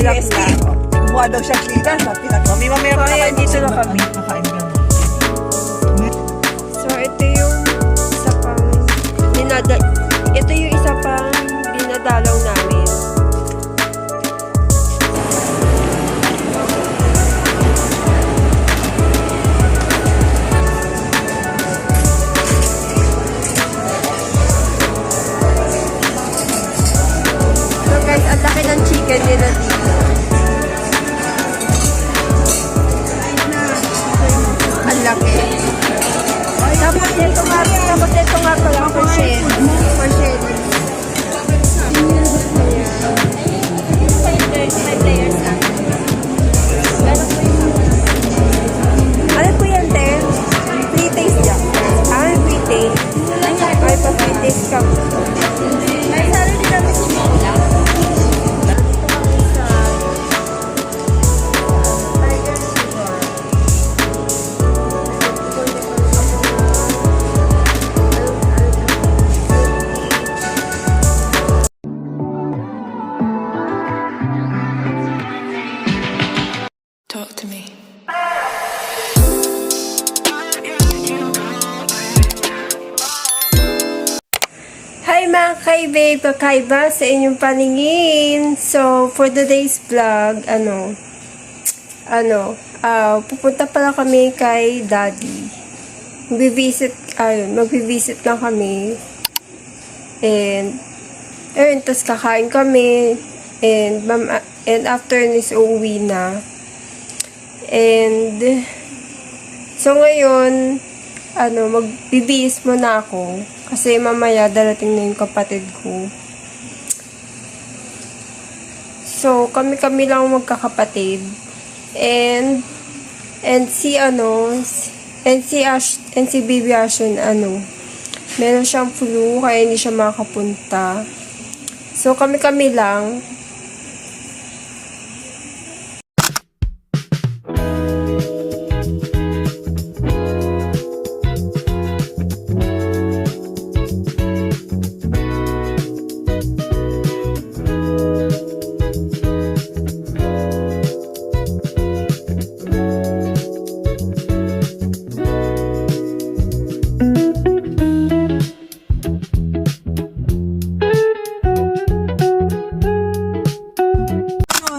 bulaklak. Kumuha daw siya cleaner. Mami, mamaya So, ayan, dito na kami. So, ito yung isa pang dinadalaw namin. So, guys, ang laki ng chicken nila dito. Ang laki. Tapos ito nga pala for sharing. For sharing. Ano po yan, te? Free taste niya. Free taste. Ay, pa free taste ka. Ay, sana din namin Talk to me. Hi mga kaibig, kakaiba sa inyong paningin. So, for today's vlog, pupunta pala kami kay Daddy. Magvivisit lang kami. And tapos kakain kami. And after this, uuwi na. And, so ngayon, magbibihis muna ako. Kasi mamaya darating na yung kapatid ko. So, kami lang magkakapatid. And si Baby Ashton, meron siyang flu, kaya hindi siya makapunta. So, kami lang.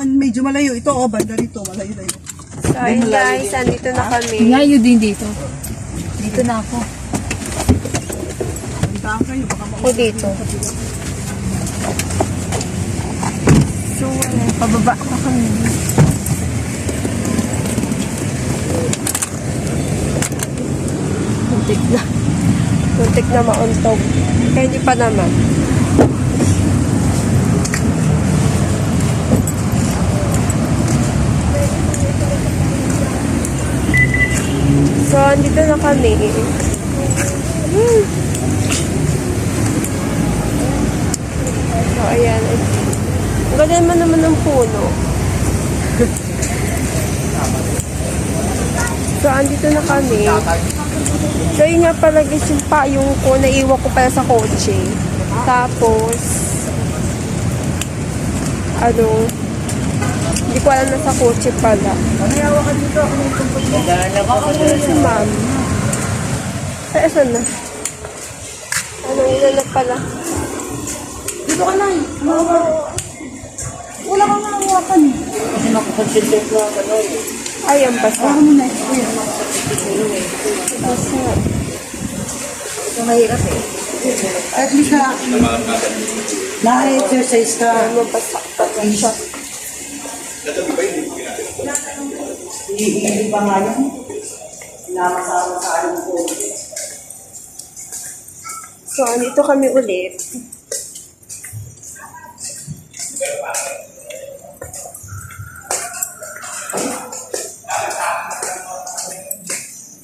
Medyo malayo ito, banda rito, malayo. So, ayun guys, andito na kami. Ngayon din dito. Dito na ako. Bantaan kayo, baka Ako dito. So, pababa pa kami. Muntik na mauntog. Kaya hindi pa naman. So, andito na kami. So, ayan. Ang ganda naman ng puno. So, andito na kami. So, yun nga pala guys, yung payong ko, naiwan ko pala sa kotse. Tapos, hindi ko alam na sa kotse pala. Maniyawa ka dito, ako may tumpot mo. Si ma'am. Ay, saan na? Ilan na pala? Dito ka lang. Wala kang nakawakan. Kasi nakakonsentrate ko ang Ay, ang basa. Ako muna, kuya. Basa. Ito mahirap eh. At least na-exercise ka. Mabasa pa siya. Hindi pa nga yan. Namasama sa alam ko. So, andito kami ulit.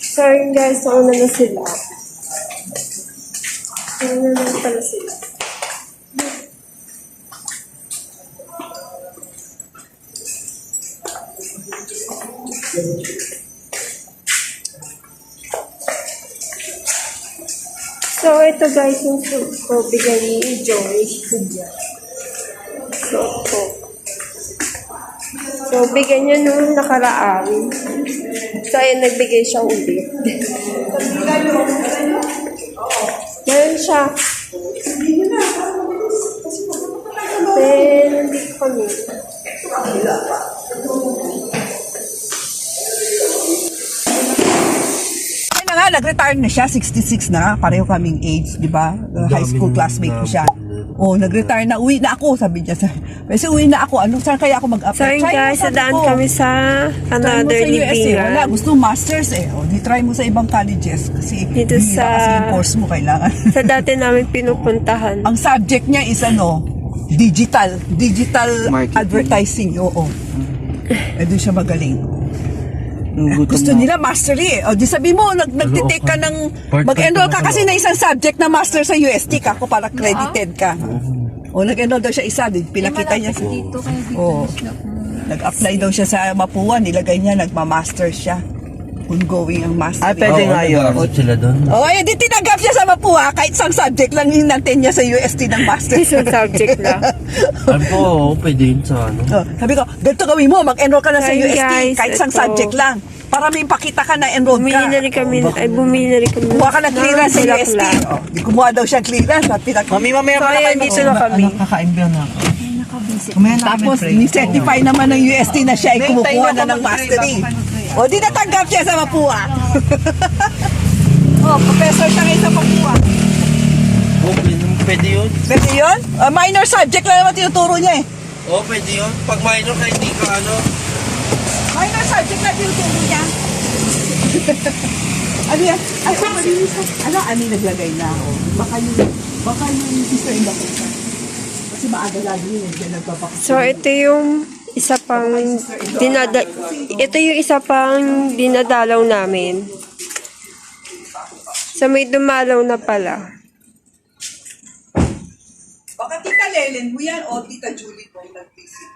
So, yun guys, nauna na sila. Nauna na pala sila. So, ito guys, yung food ko, bigay ni Joey. So, ito. So, bigyan niya nung nakaraan. So, ayun, nagbigay siya ulit. Meron siya. Then, nandito kami. Ayun na nga, nag-retire na siya, 66 na, pareho kaming age, di ba? High school classmate ko siya. Oh, nag-retire na, uwi na ako, sabi niya. Kasi uwi na ako, ano, saan kaya ako So, mag-apply? ayun guys, nadaan kami sa Try mo another sa US eh. Wala, libingan. gusto masters eh. O, di try mo sa ibang colleges kasi Dito bihira sa- kasi yung course mo kailangan. Sa dati namin pinupuntahan. Ang subject niya is ano, digital Marketing. advertising. Oo. Eh, doon siya magaling. Gusto nila mastery eh. O, di sabi mo, nag-take ka ng, mag-enroll ka kasi na isang subject na master sa UST ka ako para credited ka. O, nag-enroll daw siya isa, pinakita niya. Dito, kaya dito. Oo. Nag-apply daw siya sa Mapua, nilagay niya, nagma-master siya. Ongoing ang master. Pwede nga yun. Sila doon. Oh, ay, di tinanggap siya sa Mapua, kahit isang subject lang yung natin niya sa UST ng master. Isang subject lang. Sabi ko, oo, pwede yun sa ano. Oh, sabi ko, ganito gawin mo, mag-enroll ka na sa Hi, UST, guys, kahit isang ito. subject lang. Para may pakita ka na enrolled Bumili ka. na rin kami, bumili na rin kami. Kumuha ka ng clearance sa Bulaklak. UST. Oh, di kumuha daw siya clearance. Mami, mamaya So, ayan, dito na kami. Kakain ba na ako? Nakabisi. Tapos, ni-certify naman ng UST na siya ay kumukuha na ng mastery. O, di natanggap siya sa Mapua. Oh, professor siya ngayon sa Mapua. Oo, pwede yun. Pwede yun? Minor subject lang naman tinuturo niya eh. Oo, pwede yun. Pag minor ka, hindi ka ano. Minor subject lang tinuturo niya. Ano yan? Ay, ano, ani naglagay na ako. Baka yung sister-in-law ko siya. Kasi maaga lagi yun. Diyan nagpapakita. So, ito yung isa pang dinadalaw namin. So, may dumalaw na pala. Baka Tita Lelen mo yan o Tita Julie mo yung nag-visit.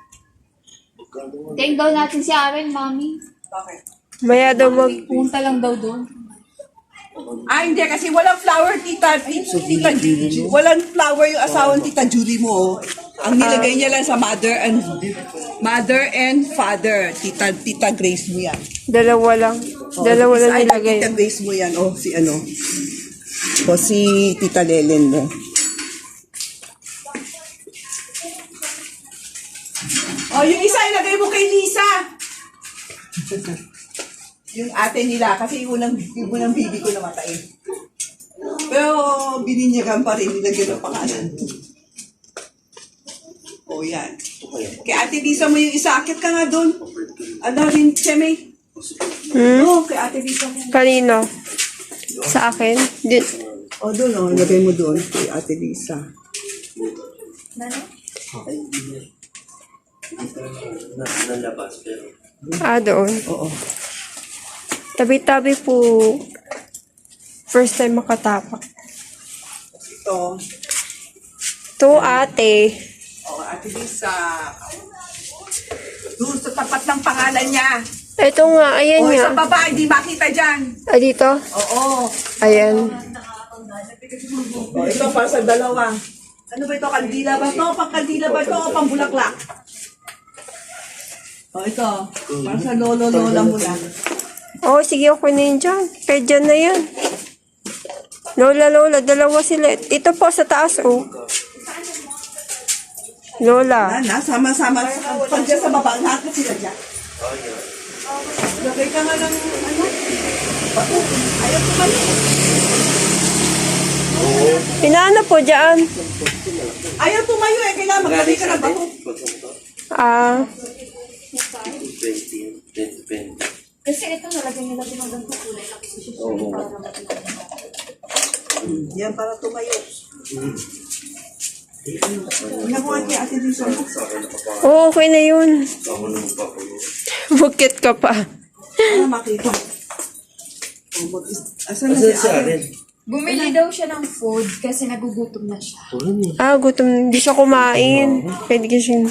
Take daw natin si Aaron, mami. Bakit? Maya daw Punta lang daw doon. Ah, hindi. Kasi walang flower, Tita Julie. Walang flower yung asawang Tita Julie mo. Ang nilagay niya lang sa mother and father. Tita Grace mo yan. dalawa lang. Dalawa lang Ay, nilagay. Tita Grace mo yan. O, si ano. O, si Tita Lelen mo. O, yung isa ilagay mo kay Lisa. Yung ate nila. Kasi yung unang baby ko namatay. Pero bininyagan pa rin. Nilagyan ng pangalan. O, yan. Kay ate Lisa mo yung isa. Akit ka nga doon. Ano rin, Cheme? Oo, kay ate Lisa mo. Kanino? Sa akin? O, doon o. Ilagay mo doon kay ate Lisa. Nalabas, pero. Doon. Oo. Tabi-tabi po. First time makatapak. Ito. To ate. O, ate Lisa. Doon sa tapat ng pangalan niya. Ito nga, ayan O, nga. sa baba, hindi makita dyan. Dito? Oo. Ayan. O, ito para sa dalawa. Ano ba ito? Kandila ba ito? Pang-kandila ba ito o pang-bulaklak? O, ito. Para sa lolo-lola mo lang. Sige, ako na yun dyan. Kaya dyan na yan. Lola, dalawa sila. Ito po sa taas, Lola. Na, sama-sama. Pag dyan sa baba, lahat na sila dyan. Lagay ka nga ng ano? Bato. Ayaw ko man. Pinaano po dyan? Ayaw tumayo eh. Kailangan maglagay ka ng bato. 20. Kasi ito nalagyan nila din ng ganito kulay. Yan para tumayo. Nakuha kay Ate Lisa. Okay na yun. Bukit ka pa. Para makita. Asan na si Ate? Bumili daw siya ng food kasi nagugutom na siya. Gutom. Hindi siya kumain. Pwede kasi.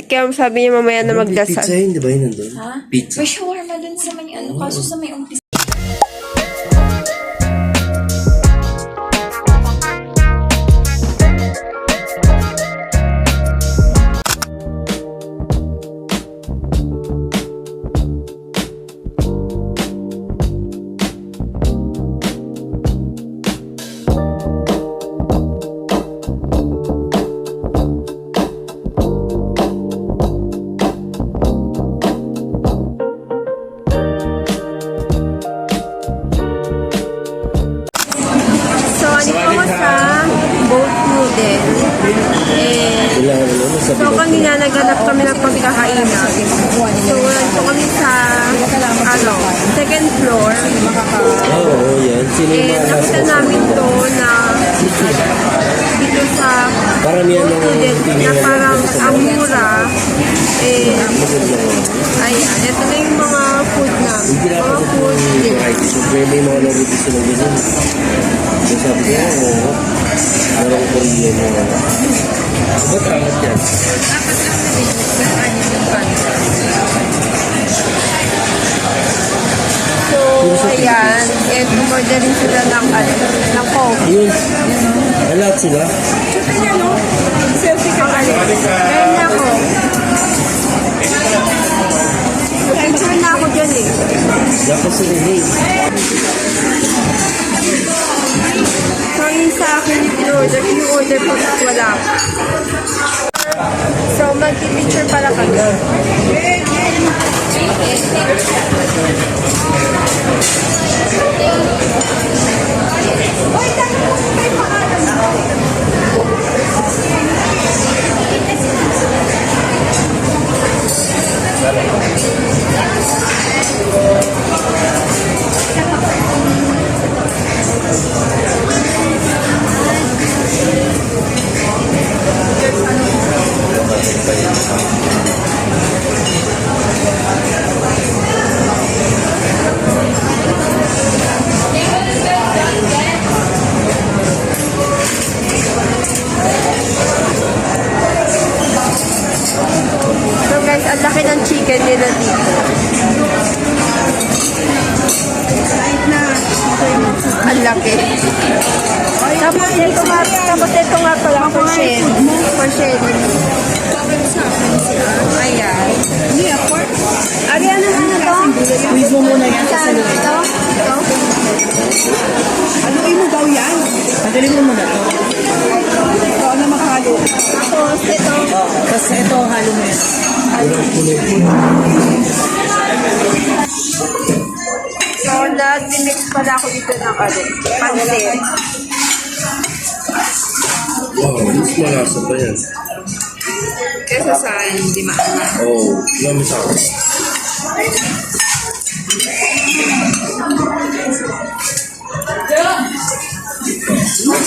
Kaya sabi niya mamaya na magdasal. Pizza yun, di ba yun nandun? Ha? Pizza. May shawarma dun sa may kaso sa may umpisa. kami ng pagkakainan. So, nandito kami sa, second floor. Oo, yan. Sino yung And mga nakita namin to na dito sa Paramihan ng student na parang ang mura. Ayan, ito na yung mga food na. Hindi na Mga food. kahit may mga naruto sila ganyan. So sabi niya, oo, merong Korean mo. Ba't angat yan? So, ayan. And umorder din sila ng coke. Ayun. Lahat sila. Selfie ka kali. Meron na ako. Picture na ako dyan eh. Dapat sila hey. So, yun sa akin yung order po at wala pa. So, mag-picture pala kami. So guys, ang laki ng chicken nila dito. Ang laki. Tapos ito nga pala, for sharing. For sharing. Ayan. Ariana, ano to? Squeeze mo muna yan. Saan? Ito? Ito? Haluin mo daw yan. Tagalin mo muna to. Ito na makahalo. Tapos ito. Tapos ito, halo mo yan. So, nag-mix pala ako dito ng pansit. Wow, mas malasa pa yan. Kesa sa hindi maangas. Oo, lamis ako.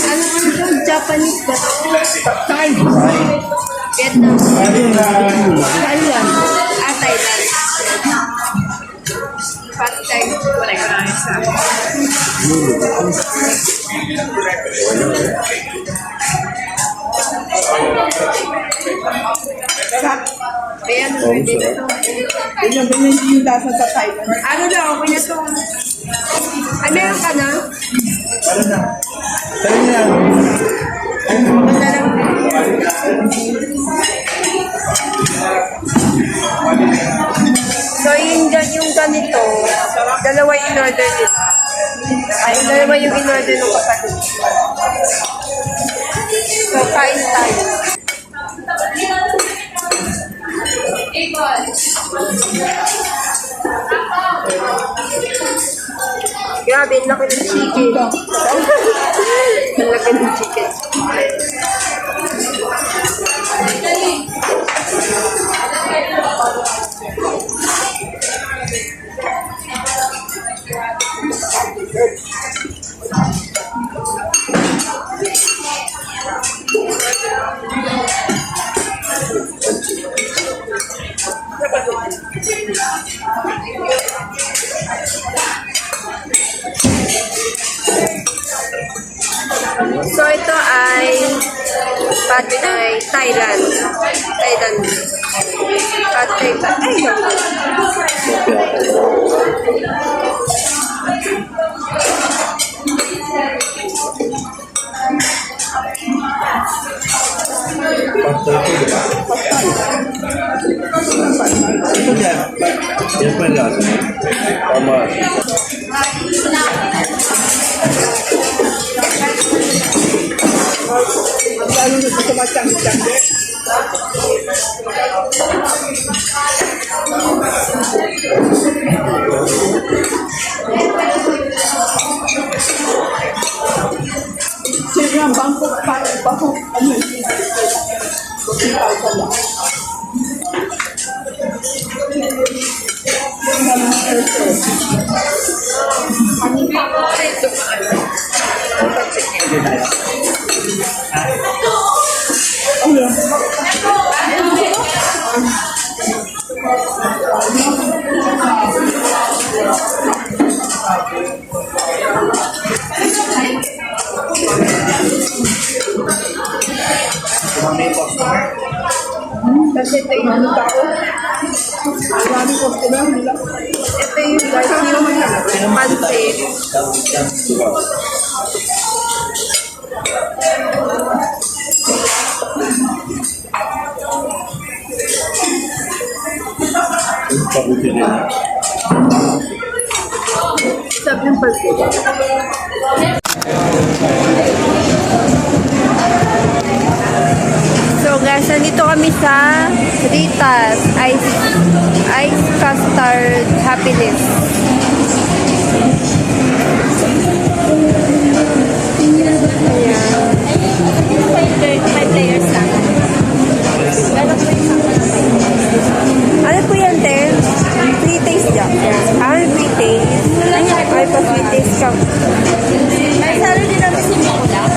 Ano ito? Japanese ba? Thai. Vietnam. Thailand. Thailand. Pad Thai. Wala ko na isa. Ayan, pwede na ito. Ganyan yung lasa sa Thailand. Ano daw? Okay na ito. Ay, meron ka na? Wala lang. So, yung ganito, dalawa yung in-order nila. Ay, dalawa yung in-order ng kapatid. So, kain tayo. Grabe, ang laki ng chicken. Ang laki ng chicken. So, ito ay Pad Thai, Thailand. Thailand. Pad Thai, Ito yan. Yan pa yung lasa. Tama. Lalo na sa matang-tang. Sira, Bangkok, ano yun? 2,000 lang. Ito yung guys, yung pansit. Sarap yung pansit. So guys, nandito kami sa Rita's Ice Custard Happiness. Ayan. 5 layers lang. Ano po yan, te? Free taste dyan. Free taste. Ay, pa free taste ka. Ay, saro din namin si Mokula.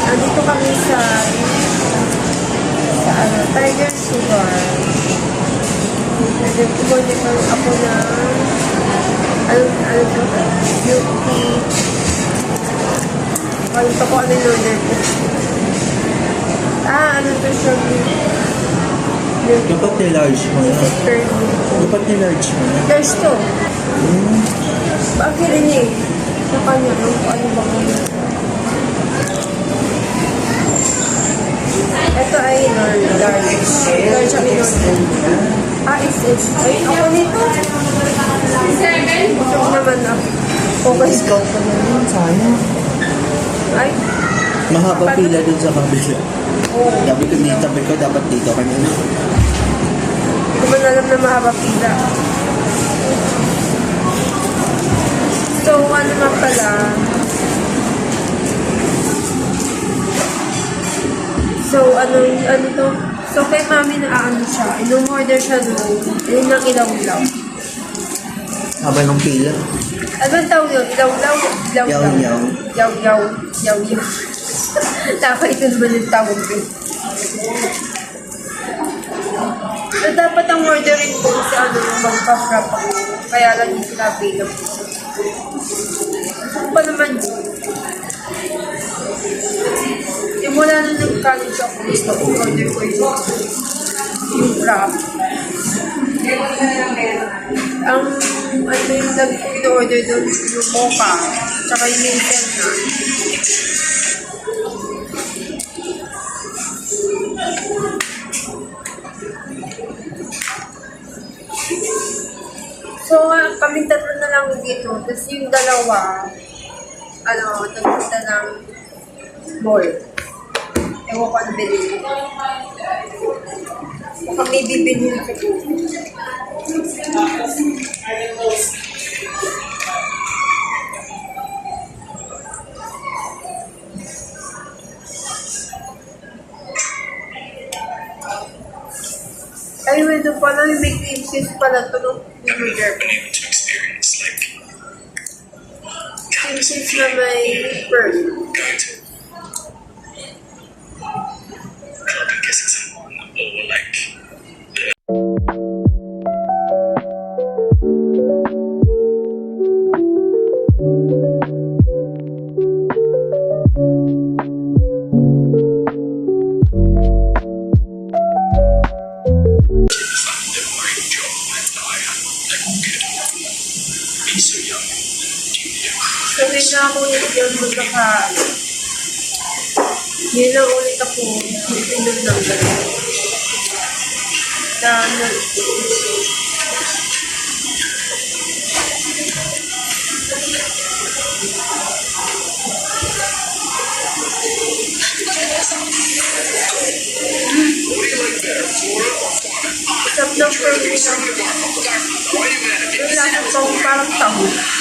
Andito kami sa Tiger Sugar. And then, kumuli ko ako na ano to? Beauty. Ito ko ano yung order ko. Ano to siya? Dapat ni-large mo na. Dapat ni-large mo na. There's to. Bakit rin eh? Sa kanya, ano ba kanya? Ito ay large. Large ang in-order. It's. Ay, ako nito. Gusto ko naman na. Focus ko. Sayang. Ay. Mahaba pila dun sa kabila. Oo. Sabi ko dapat dito kanina. Hindi ko man alam na mahaba pila. So, ano nga pala? So, ano to? So, kay mami na siya. Inumorder siya doon. Yun ang ilaw-ilaw. Haba ng pila. Ano ang tawag yun? Ilaw-ilaw? Yaw-yaw. Yaw-yaw. Yaw-yaw. Taka ito naman yung tawag yun. So, dapat ang ordering ko sa magpa-frap ako. Kaya lang hindi sila available. Ano pa naman yun? Yung mula nung nag-college ako, gusto ko order ko yung wrap. Ang yung nag-order doon, yung mocha, tsaka yung minsan na. So, kaming tatlo na lang dito. Tapos yung dalawa, nagpunta ng mall. Ewan ko ang bilhin. Baka may bibilhin ko. Ay, well, doon pala yung may cream cheese pala ito nung burger. Cream cheese na may pearl. So, may nakakulit yun doon naka... Yun lang ulit ako. Pinom ng gano'n. Na, Isang doctor mo na. Wala na pang parang taho.